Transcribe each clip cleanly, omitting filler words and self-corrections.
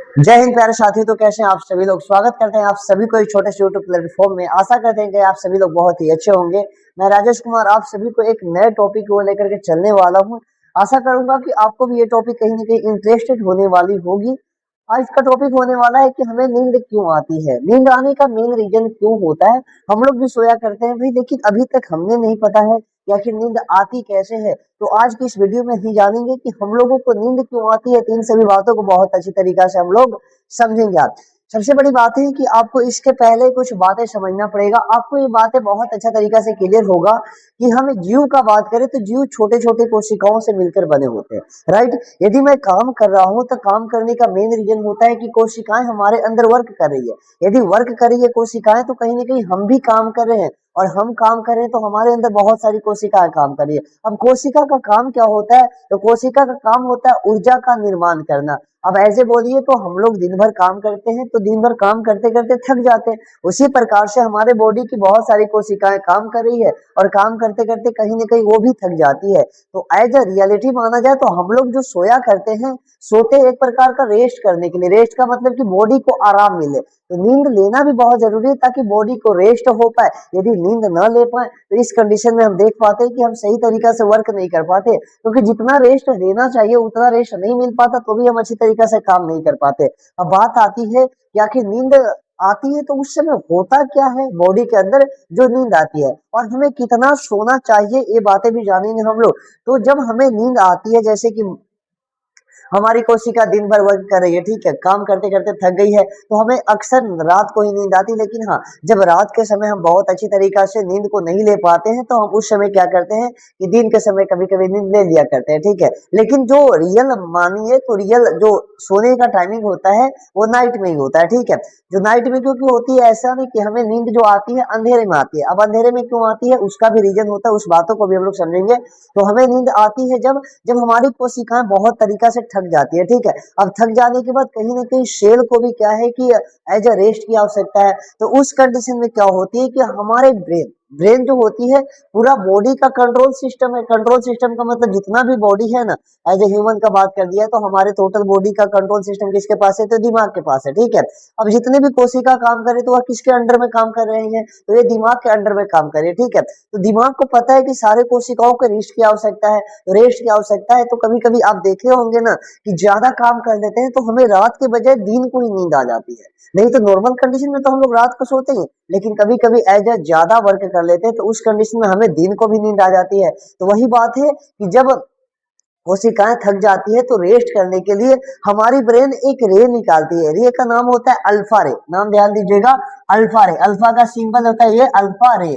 जय हिंद प्यारे साथी। तो कैसे हैं आप सभी लोग। स्वागत करते हैं आप सभी को एक छोटे से यूट्यूब प्लेटफॉर्म में। आशा करते हैं कि आप सभी लोग बहुत ही अच्छे होंगे। मैं राजेश कुमार आप सभी को एक नए टॉपिक को लेकर के चलने वाला हूं। आशा करूंगा कि आपको भी ये टॉपिक कहीं ना कहीं इंटरेस्टेड होने वाली होगी। आज का टॉपिक होने वाला है कि हमें नींद क्यों आती है, नींद आने का मेन रीजन क्यों होता है। हम लोग भी सोया करते हैं भाई, लेकिन अभी तक हमने नहीं पता है कि आखिर नींद आती कैसे है। तो आज की इस वीडियो में ही जानेंगे कि हम लोगों को नींद क्यों आती है। इन सभी बातों को बहुत अच्छी तरीका से हम लोग समझेंगे। आप सबसे बड़ी बात है कि आपको इसके पहले कुछ बातें समझना पड़ेगा। आपको ये बातें बहुत अच्छा तरीका से क्लियर होगा कि हम जीव का बात करें तो जीव छोटे छोटे कोशिकाओं से मिलकर बने होते हैं, राइट। यदि मैं काम कर रहा हूं तो काम करने का मेन रीजन होता है कि कोशिकाएं हमारे अंदर वर्क कर रही है। यदि वर्क कर रही है कोशिकाएं तो कहीं ना कहीं हम भी काम कर रहे हैं, और हम काम कर रहे हैं तो हमारे अंदर बहुत सारी कोशिकाएं काम कर रही है। अब कोशिका का काम क्या होता है, तो कोशिका का काम होता है ऊर्जा का निर्माण करना। अब ऐसे बोलिए तो हम लोग दिन भर काम करते हैं तो दिन भर काम करते करते थक जाते हैं। उसी प्रकार से हमारे बॉडी की बहुत सारी कोशिकाएं काम कर रही है, और काम करते करते कहीं ना कहीं वो भी थक जाती है। तो एज अ रियलिटी माना जाए तो हम लोग जो सोया करते हैं, सोते एक प्रकार का रेस्ट करने के लिए। रेस्ट का मतलब कि बॉडी को आराम मिले। तो नींद लेना भी बहुत जरूरी है ताकि बॉडी को रेस्ट हो पाए। यदि नींद न ले पाए तो इस कंडीशन में हम देख पाते हैं कि हम सही तरीका से वर्क नहीं कर पाते, क्योंकि जितना रेस्ट देना चाहिए उतना रेस्ट नहीं मिल पाता, तो भी हम अच्छी तरीके से काम नहीं कर पाते। अब बात आती है कि आखिर नींद आती है तो उस समय होता क्या है बॉडी के अंदर जो नींद आती है, और हमें कितना सोना चाहिए, ये बातें भी जानेंगे हम लोग। तो जब हमें नींद आती है, जैसे कि हमारी कोशिका दिन भर वर्क कर रही है, ठीक है, काम करते करते थक गई है, तो हमें अक्सर रात को ही नींद आती है। लेकिन हाँ, जब रात के समय हम बहुत अच्छी तरीका से नींद को नहीं ले पाते हैं तो हम उस समय क्या करते हैं कि दिन के समय कभी कभी नींद ले लिया करते हैं, ठीक है। लेकिन जो रियल मानिए तो रियल जो सोने का टाइमिंग होता है वो नाइट में ही होता है, ठीक है। जो नाइट में क्योंकि होती है, ऐसा नहीं कि हमें नींद जो आती है अंधेरे में आती है। अब अंधेरे में क्यों आती है उसका भी रीजन होता है, उस बातों को भी हम लोग समझेंगे। तो हमें नींद आती है जब जब हमारी कोशिकाएं बहुत तरीका से थक जाती है, ठीक है। अब थक जाने के बाद कहीं ना कहीं सेल को भी क्या है कि एज अ रेस्ट की आवश्यकता है। तो उस कंडीशन में क्या होती है कि हमारे ब्रेन ब्रेन जो होती है पूरा बॉडी का कंट्रोल सिस्टम है। कंट्रोल सिस्टम का मतलब जितना भी बॉडी है ना, एज ए ह्यूमन का बात कर दिया है तो हमारे टोटल बॉडी का कंट्रोल सिस्टम किसके पास है, तो दिमाग के पास है, ठीक है। अब जितने भी कोशिका काम करे तो वह किसके अंडर में काम कर रहे हैं, तो ये दिमाग के अंडर में काम कर रहे हैं, ठीक है। तो दिमाग को पता है कि सारे कोशिकाओं को रेस्ट की आवश्यकता है, रेस्ट की आवश्यकता है। तो कभी कभी आप देखे होंगे ना कि ज्यादा काम कर देते हैं तो हमें रात के बजाय दिन को ही नींद आ जाती है। नहीं तो नॉर्मल कंडीशन में तो हम लोग रात को सोते हैं, लेकिन कभी कभी एज अ ज्यादा वर्क कर लेते हैं तो उस कंडीशन में हमें दिन को भी नींद आ जाती है। तो वही बात है कि जब कोशिकाएं थक जाती है तो रेस्ट करने के लिए हमारी ब्रेन एक रे निकालती है। रे का नाम होता है अल्फा रे, नाम ध्यान दीजिएगा, अल्फा रे। अल्फा का सिंबल होता है ये अल्फा रे,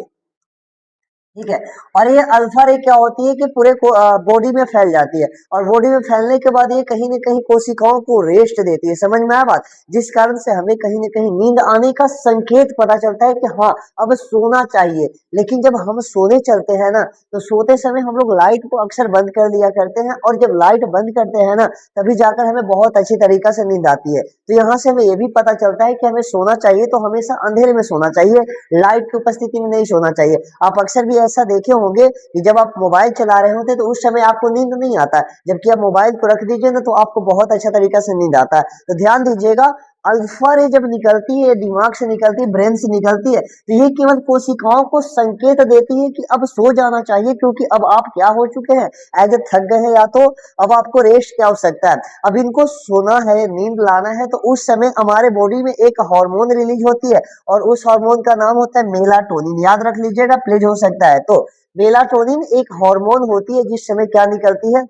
ठीक है। और ये अल्फा रे क्या होती है कि पूरे बॉडी में फैल जाती है, और बॉडी में फैलने के बाद ये कहीं ना कहीं कोशिकाओं को रेस्ट देती है। समझ में आया बात, जिस कारण से हमें कहीं ना कहीं नींद आने का संकेत पता चलता है कि हाँ अब सोना चाहिए। लेकिन जब हम सोने चलते हैं ना तो सोते समय हम लोग लाइट को अक्सर बंद कर दिया करते हैं, और जब लाइट बंद करते हैं ना तभी जाकर हमें बहुत अच्छी तरीका से नींद आती है। तो यहाँ से हमें ये भी पता चलता है कि हमें सोना चाहिए तो हमेशा अंधेरे में सोना चाहिए, लाइट की उपस्थिति में नहीं सोना चाहिए। आप अक्सर भी ऐसा देखे होंगे कि जब आप मोबाइल चला रहे होते तो उस समय आपको नींद नहीं आता है, जबकि आप मोबाइल को रख दीजिए ना तो आपको बहुत अच्छा तरीका से नींद आता है। तो ध्यान दीजिएगा, अल्फा रे जब निकलती है दिमाग से निकलती है, ब्रेन से निकलती है, तो ये केवल कोशिकाओं को संकेत देती है कि अब सो जाना चाहिए, क्योंकि अब आप क्या हो चुके हैं, एज थक गए हैं, या तो अब आपको रेस्ट की आवश्यकता है। अब इनको सोना है, नींद लाना है, तो उस समय हमारे बॉडी में एक हार्मोन रिलीज होती है, और उस हार्मोन का नाम होता है मेलाटोनिन। याद रख लीजिएगा, प्लीज हो सकता है तो मेलाटोनिन एक हार्मोन होती है जिस समय क्या निकलती है,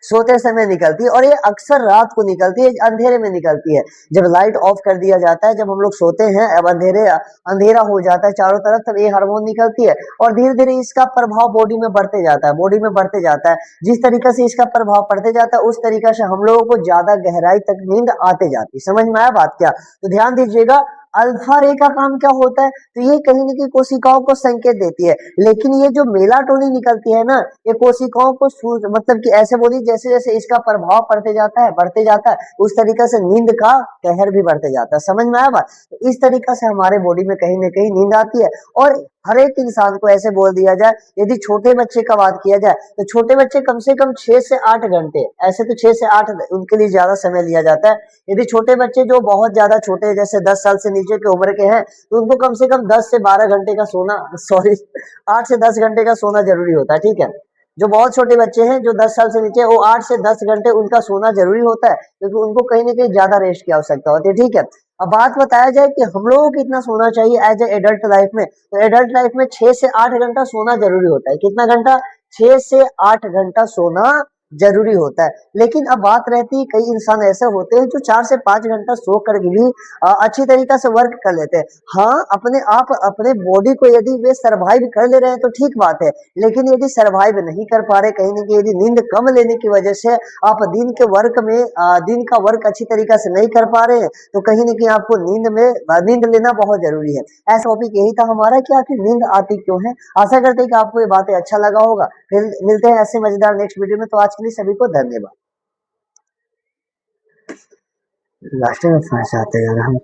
सोते समय निकलती है। और ये अक्सर रात को निकलती है, अंधेरे में निकलती है। जब लाइट ऑफ कर दिया जाता है, जब हम लोग सोते हैं, अब अंधेरा हो जाता है चारों तरफ, तब ये हार्मोन निकलती है, और धीरे धीरे इसका प्रभाव बॉडी में बढ़ते जाता है, बॉडी में बढ़ते जाता है। जिस तरीके से इसका प्रभाव पड़ते जाता है उस तरीके से हम लोगों को ज्यादा गहराई तक नींद आते जाती है। समझ में आया बात क्या, तो ध्यान दीजिएगा, अल्फा रे का काम क्या होता है, तो ये कहीं ना कहीं कोशिकाओं को संकेत देती है। लेकिन ये जो मेलाटोनिन निकलती है ना, ये कोशिकाओं को मतलब कि ऐसे बोली जैसे जैसे इसका प्रभाव पड़ते जाता है, बढ़ते जाता है, उस तरीके से नींद का कहर भी बढ़ते जाता है। समझ में आया बात, तो इस तरीका से हमारे बॉडी में कहीं ना कहीं नींद आती है। और हर एक इंसान को ऐसे बोल दिया जाए। यदि छोटे बच्चे का बात किया जाए तो छोटे बच्चे कम से कम 6 से 8 घंटे, ऐसे तो 6 से 8 उनके लिए ज्यादा समय लिया जाता है। यदि छोटे बच्चे जो बहुत ज्यादा छोटे हैं, जैसे 10 साल से नीचे की उम्र के हैं, तो उनको कम से कम 10 से 12 घंटे का सोना, सॉरी 8 से 10 घंटे का सोना जरूरी होता है, ठीक है। जो बहुत छोटे बच्चे हैं जो 10 साल से नीचे हैं, वो 8 से 10 घंटे उनका सोना जरूरी होता है, क्योंकि उनको कहीं ना कहीं ज्यादा रेस्ट की आवश्यकता होती है, ठीक है। अब बात बताया जाए कि हम लोगों को कितना सोना चाहिए एज ए एडल्ट लाइफ में, तो एडल्ट लाइफ में 6 से 8 घंटा सोना जरूरी होता है। कितना घंटा? 6 से 8 घंटा सोना जरूरी होता है। लेकिन अब बात रहती है, कई इंसान ऐसे होते हैं जो 4 से 5 घंटा सो कर भी अच्छी तरीका से वर्क कर लेते हैं। हाँ, अपने आप अपने बॉडी को यदि वे सर्वाइव कर ले रहे हैं तो ठीक बात है, लेकिन यदि सर्वाइव नहीं कर पा रहे, कहीं ना कहीं यदि नींद कम लेने की वजह से आप दिन के वर्क में दिन का वर्क अच्छी तरीका से नहीं कर पा रहे हैं, तो कहीं ना कहीं आपको नींद लेना बहुत जरूरी है। ऐसा टॉपिक यही था हमारा कि आखिर नींद आती क्यों है। आशा करते हैं कि आपको ये बातें अच्छा लगा होगा। फिर मिलते हैं ऐसे मजेदार नेक्स्ट वीडियो में, तो आज के लिए सभी को धन्यवाद। लास्ट में फंस जाते हैं हम।